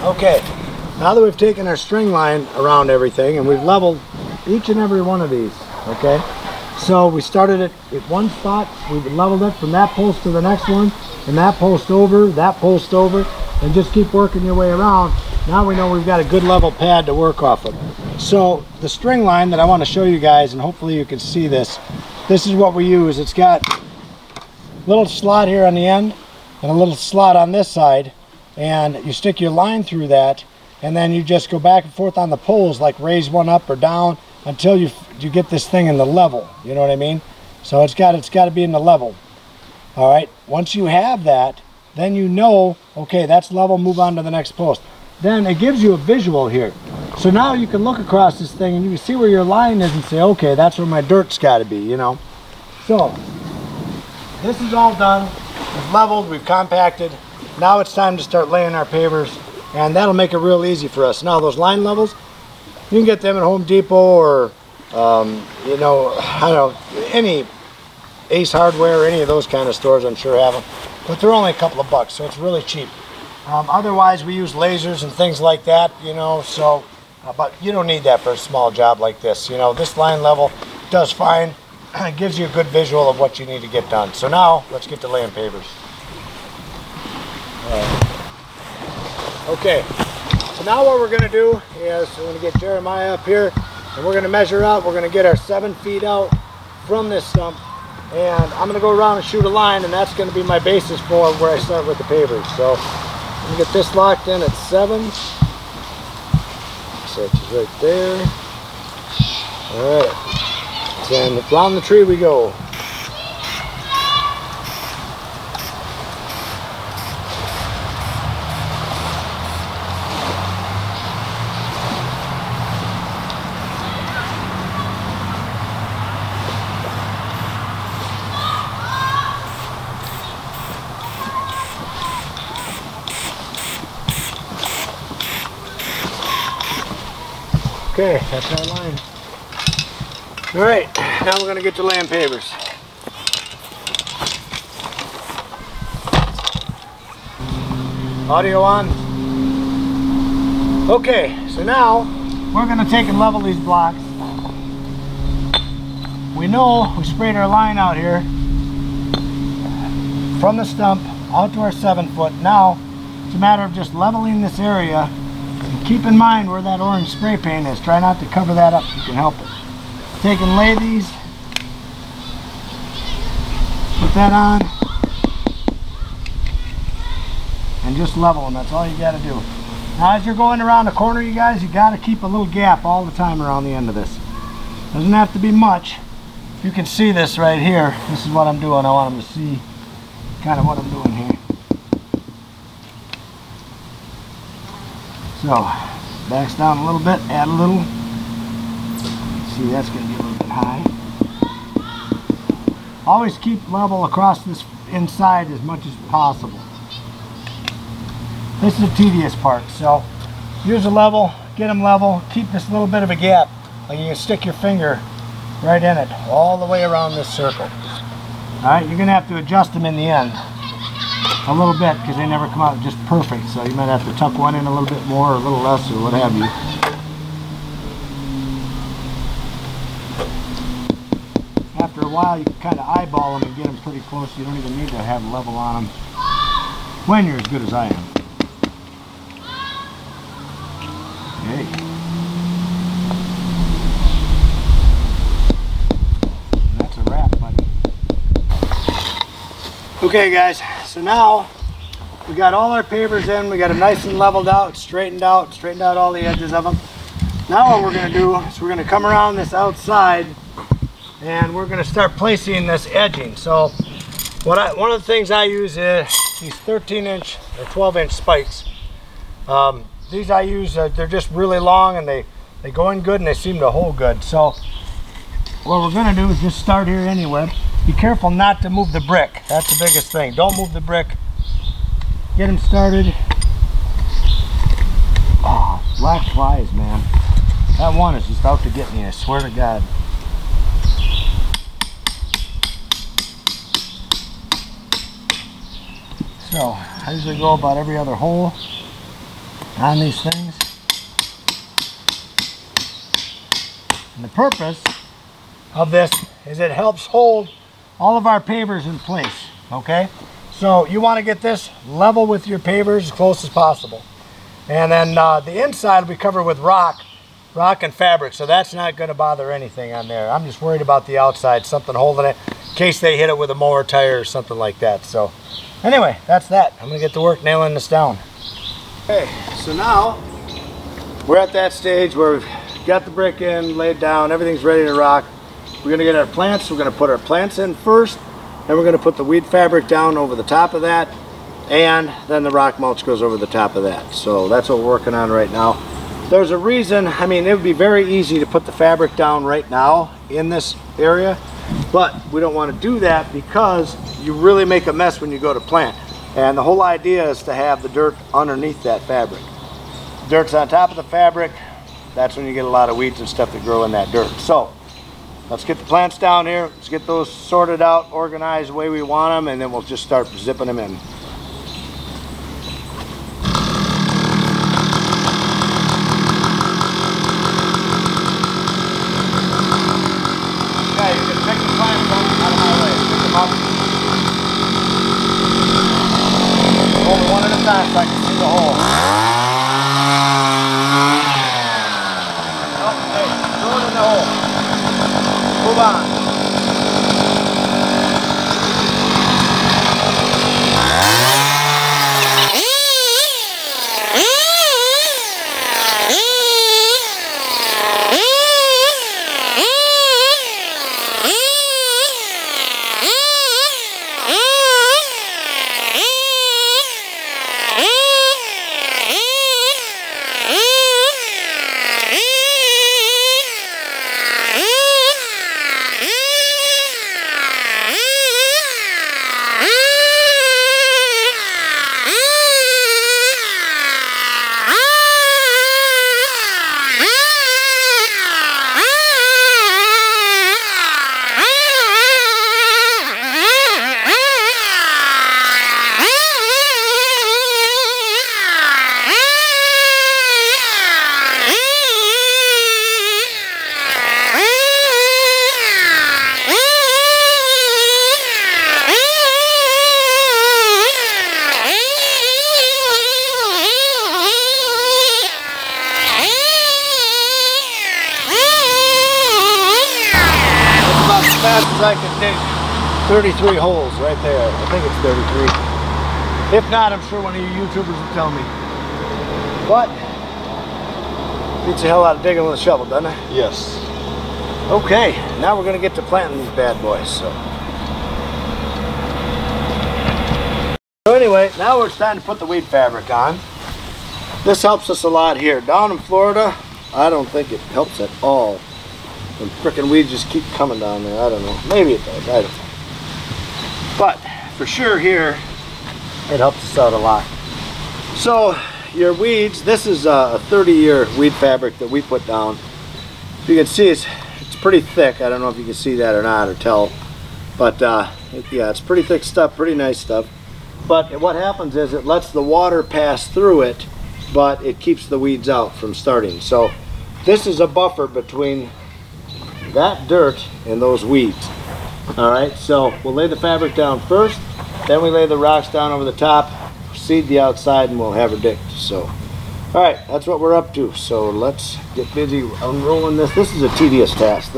Okay, now that we've taken our string line around everything and we've leveled each and every one of these, okay? So we started it at one spot, we leveled it from that post to the next one, and that post over, and just keep working your way around. Now we know we've got a good level pad to work off of. So the string line that I want to show you guys, and hopefully you can see this, this is what we use. It's got a little slot here on the end and a little slot on this side, and you stick your line through that, and then you just go back and forth on the poles, like raise one up or down until you get this thing in the level. You know what I mean? So it's got to be in the level. All right, once you have that, then you know, okay, that's level, move on to the next post. Then it gives you a visual here. So now you can look across this thing and you can see where your line is and say, okay, that's where my dirt's got to be, you know. So this is all done. We've leveled, we've compacted. Now it's time to start laying our pavers, and that'll make it real easy for us. Now those line levels, you can get them at Home Depot or, you know, I don't know, any Ace Hardware, any of those kind of stores I'm sure have them. But they're only a couple of bucks, so it's really cheap. Otherwise, we use lasers and things like that, you know, so, but you don't need that for a small job like this. You know, this line level does fine. It gives you a good visual of what you need to get done. So now, let's get to laying pavers. Okay, so now what we're going to do is we're going to get Jeremiah up here, and we're going to measure out. We're going to get our 7 feet out from this stump, and I'm going to go around and shoot a line, and that's going to be my basis for where I start with the pavers. So I'm going to get this locked in at 7. So it's right there. All right, then around the tree we go. Okay, that's our line. All right, now we're going to get to laying pavers. Audio on. Okay, so now we're going to take and level these blocks. We know we sprayed our line out here from the stump out to our 7 foot. Now it's a matter of just leveling this area. And keep in mind where that orange spray paint is. Try not to cover that up if you can help it. Take and lay these. Put that on. And just level them. That's all you got to do. Now as you're going around the corner, you guys, you got to keep a little gap all the time around the end of this. Doesn't have to be much. You can see this right here. This is what I'm doing. I want them to see kind of what I'm doing here. So, backs down a little bit, add a little. See, that's going to be a little bit high. Always keep level across this inside as much as possible. This is the tedious part, so use a level, get them level, keep this little bit of a gap. Like you can stick your finger right in it, all the way around this circle. Alright, you're going to have to adjust them in the end. A little bit, because they never come out just perfect, so you might have to tuck one in a little bit more or a little less or what have you. After a while you can kind of eyeball them and get them pretty close. You don't even need to have level on them when you're as good as I am. Okay. That's a wrap, buddy. Okay guys, so now we got all our pavers in, we got them nice and leveled out, straightened out all the edges of them. Now what we're going to do is we're going to come around this outside and we're going to start placing this edging. So one of the things I use is these 13-inch or 12-inch spikes. These I use, they're just really long and they go in good and they seem to hold good. So what we're going to do is just start here anyway. Be careful not to move the brick. That's the biggest thing. Don't move the brick. Get them started. Oh, black flies, man. That one is just out to get me, I swear to God. So, I usually go about every other hole. on these things. And the purpose of this is it helps hold all of our pavers in place, okay? So you want to get this level with your pavers as close as possible. And then the inside will be covered with rock and fabric, so that's not going to bother anything on there. I'm just worried about the outside, something holding it in case they hit it with a mower tire or something like that. So anyway, that's that. I'm going to get to work nailing this down. Okay, so now we're at that stage where we've got the brick in, laid down, everything's ready to rock. We're going to get our plants. We're going to put our plants in first, then we're going to put the weed fabric down over the top of that, and then the rock mulch goes over the top of that. So that's what we're working on right now. There's a reason, I mean, it would be very easy to put the fabric down right now in this area, but we don't want to do that because you really make a mess when you go to plant. And the whole idea is to have the dirt underneath that fabric. Dirt's on top of the fabric, that's when you get a lot of weeds and stuff that grow in that dirt. So let's get the plants down here, let's get those sorted out, organized the way we want them, and then we'll just start zipping them in. Okay, you can pick the plants up out of my way, pick them up. Only one at a time so I can see the hole. Oh, hey, throw it in the hole. Move on. As fast as I can dig 33 holes right there. I think it's 33. If not, I'm sure one of you YouTubers will tell me. But beats the hell out of digging with a shovel, doesn't it? Yes. Okay, now we're going to get to planting these bad boys. So anyway, now it's time to put the weed fabric on. This helps us a lot here. Down in Florida, I don't think it helps at all. The frickin' weeds just keep coming down there. I don't know. Maybe it does. I don't know. But for sure here, it helps us out a lot. So your weeds, this is a 30-year weed fabric that we put down. You can see it's pretty thick. I don't know if you can see that or not or tell. But yeah, it's pretty thick stuff, pretty nice stuff. But what happens is it lets the water pass through it, but it keeps the weeds out from starting. So this is a buffer between that dirt and those weeds. Alright, so we'll lay the fabric down first, then we lay the rocks down over the top, seed the outside, and we'll have her digged. So, alright, that's what we're up to. So let's get busy unrolling this. This is a tedious task.